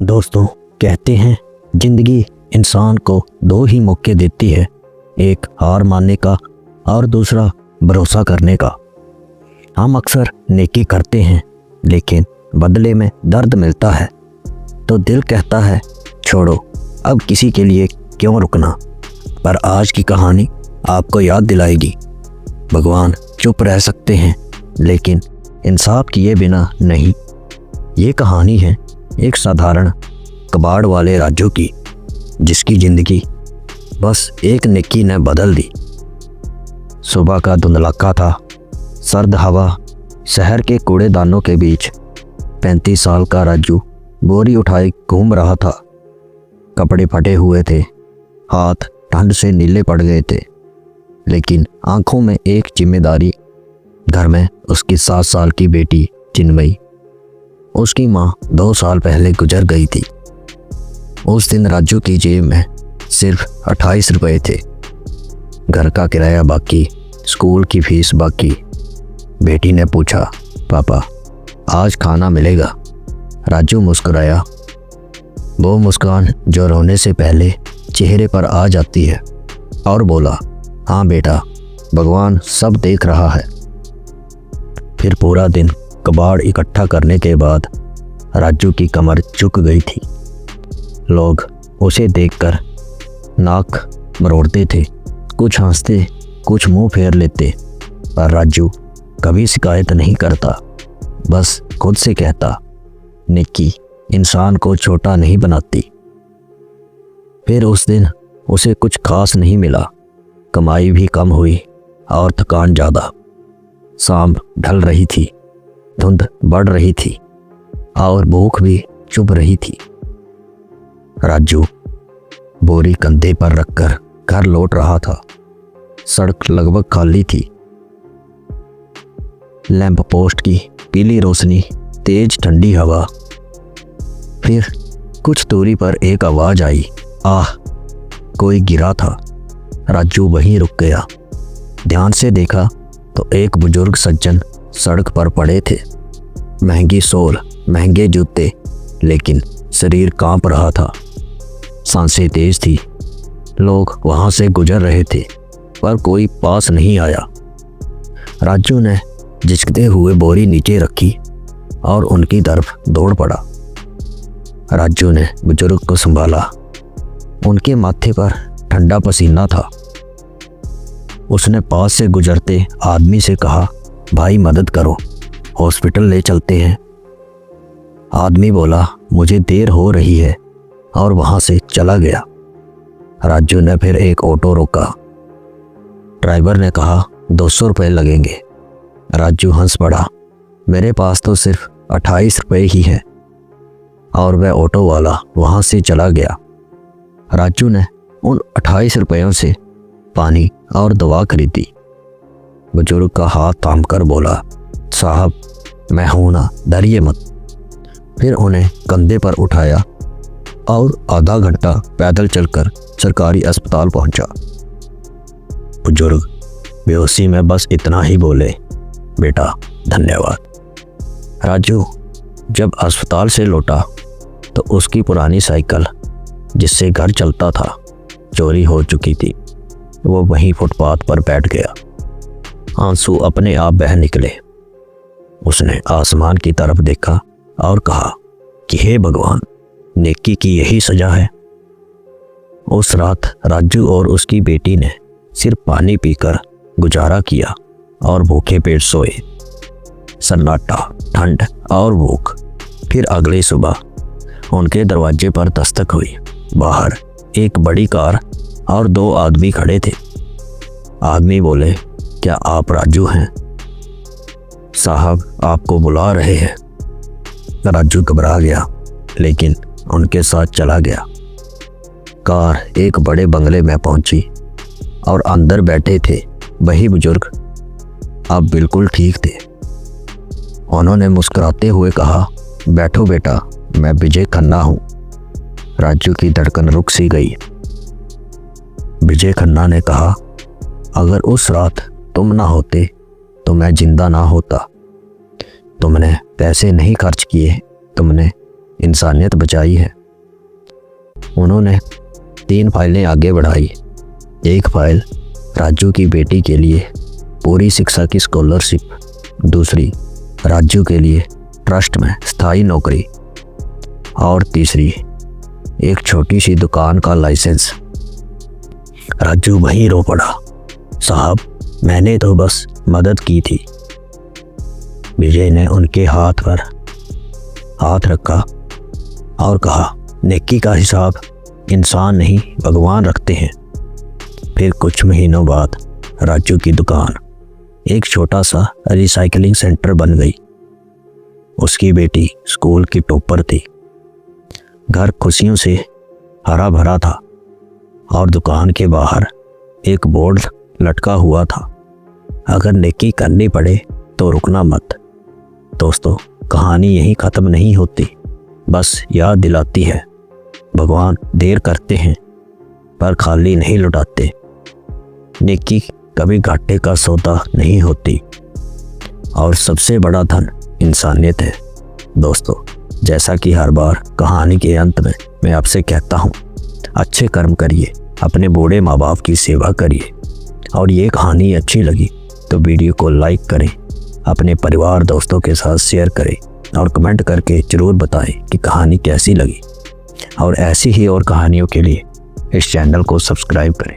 दोस्तों, कहते हैं जिंदगी इंसान को दो ही मौके देती है, एक हार मानने का और दूसरा भरोसा करने का। हम अक्सर नेकी करते हैं लेकिन बदले में दर्द मिलता है तो दिल कहता है छोड़ो, अब किसी के लिए क्यों रुकना। पर आज की कहानी आपको याद दिलाएगी भगवान चुप रह सकते हैं लेकिन इंसाफ किए बिना नहीं। ये कहानी है एक साधारण कबाड़ वाले राजू की, जिसकी ज़िंदगी बस एक नेकी ने बदल दी। सुबह का धुंधलाका था, सर्द हवा, शहर के कूड़ेदानों के बीच 35 साल का राजू बोरी उठाए घूम रहा था। कपड़े फटे हुए थे, हाथ ठंड से नीले पड़ गए थे, लेकिन आंखों में एक जिम्मेदारी। घर में उसकी 7 साल की बेटी चिन्मयी, उसकी माँ 2 साल पहले गुजर गई थी। उस दिन राजू की जेब में सिर्फ 28 रुपये थे। घर का किराया बाकी, स्कूल की फीस बाकी। बेटी ने पूछा, पापा आज खाना मिलेगा? राजू मुस्कुराया, वो मुस्कान जो रोने से पहले चेहरे पर आ जाती है, और बोला, हाँ बेटा, भगवान सब देख रहा है। फिर पूरा दिन कबाड़ इकट्ठा करने के बाद राजू की कमर झुक गई थी। लोग उसे देखकर नाक मरोड़ते थे, कुछ हंसते, कुछ मुंह फेर लेते, पर राजू कभी शिकायत नहीं करता, बस खुद से कहता, नेकी इंसान को छोटा नहीं बनाती। फिर उस दिन उसे कुछ खास नहीं मिला, कमाई भी कम हुई और थकान ज़्यादा। शाम ढल रही थी, धुंध बढ़ रही थी और भूख भी चुभ रही थी। राजू बोरी कंधे पर रखकर घर लौट रहा था। सड़क लगभग खाली थी। लैंप पोस्ट की पीली रोशनी, तेज ठंडी हवा। फिर कुछ दूरी पर एक आवाज़ आई, आह! कोई गिरा था। राजू वहीं रुक गया। ध्यान से देखा तो एक बुजुर्ग सज्जन सड़क पर पड़े थे। महंगी सोल, महंगे जूते, लेकिन शरीर कांप रहा था। सांसें तेज थी। लोग वहां से गुजर रहे थे पर कोई पास नहीं आया। राजू ने झिझकते हुए बोरी नीचे रखी और उनकी तरफ दौड़ पड़ा। राजू ने बुजुर्ग को संभाला। उनके माथे पर ठंडा पसीना था। उसने पास से गुजरते आदमी से कहा, भाई मदद करो, हॉस्पिटल ले चलते हैं। आदमी बोला, मुझे देर हो रही है, और वहां से चला गया। राजू ने फिर एक ऑटो रोका। ड्राइवर ने कहा, 200 रुपये लगेंगे। राजू हंस पड़ा, मेरे पास तो सिर्फ 28 रुपये ही है। और वह ऑटो वाला वहां से चला गया। राजू ने उन 28 रुपयों से पानी और दवा खरीदी। बुजुर्ग का हाथ थामकर बोला, साहब मैं हूं ना, डरिए मत। फिर उन्हें कंधे पर उठाया और आधा घंटा पैदल चलकर सरकारी अस्पताल पहुंचा। बुजुर्ग बेहोशी में बस इतना ही बोले, बेटा धन्यवाद। राजू जब अस्पताल से लौटा तो उसकी पुरानी साइकिल, जिससे घर चलता था, चोरी हो चुकी थी। वो वहीं फुटपाथ पर बैठ गया। आंसू अपने आप बह निकले। उसने आसमान की तरफ देखा और कहा कि हे भगवान, नेकी की यही सजा है। उस रात राजू और उसकी बेटी ने सिर्फ पानी पीकर गुजारा किया और भूखे पेट सोए। सन्नाटा, ठंड और भूख। फिर अगली सुबह उनके दरवाजे पर दस्तक हुई। बाहर एक बड़ी कार और 2 आदमी खड़े थे। आदमी बोले, क्या आप राजू हैं? साहब आपको बुला रहे हैं। राजू घबरा गया लेकिन उनके साथ चला गया। कार एक बड़े बंगले में पहुंची और अंदर बैठे थे वही बुजुर्ग, अब बिल्कुल ठीक थे। उन्होंने मुस्कुराते हुए कहा, बैठो बेटा, मैं विजय खन्ना हूं। राजू की धड़कन रुक सी गई। विजय खन्ना ने कहा, अगर उस रात तुम ना होते तो मैं जिंदा ना होता। तुमने पैसे नहीं खर्च किए, तुमने इंसानियत बचाई है। उन्होंने 3 फाइलें आगे बढ़ाई। एक फाइल राजू की बेटी के लिए पूरी शिक्षा की स्कॉलरशिप, दूसरी राजू के लिए ट्रस्ट में स्थायी नौकरी और तीसरी एक छोटी सी दुकान का लाइसेंस। राजू वहीं रो पड़ा। साहब, मैंने तो बस मदद की थी। विजय ने उनके हाथ पर हाथ रखा और कहा, नेकी का हिसाब इंसान नहीं भगवान रखते हैं। फिर कुछ महीनों बाद राजू की दुकान एक छोटा सा रिसाइकलिंग सेंटर बन गई। उसकी बेटी स्कूल की टॉपर थी। घर खुशियों से हरा भरा था और दुकान के बाहर एक बोर्ड लटका हुआ था, अगर नेकी करनी पड़े तो रुकना मत। दोस्तों, कहानी यहीं ख़त्म नहीं होती, बस याद दिलाती है भगवान देर करते हैं पर खाली नहीं लौटाते। नेकी कभी घाटे का सौदा नहीं होती और सबसे बड़ा धन इंसानियत है। दोस्तों, जैसा कि हर बार कहानी के अंत में मैं आपसे कहता हूँ, अच्छे कर्म करिए, अपने बूढ़े माँ बाप की सेवा करिए और ये कहानी अच्छी लगी तो वीडियो को लाइक करें, अपने परिवार दोस्तों के साथ शेयर करें और कमेंट करके ज़रूर बताएं कि कहानी कैसी लगी। और ऐसी ही और कहानियों के लिए इस चैनल को सब्सक्राइब करें।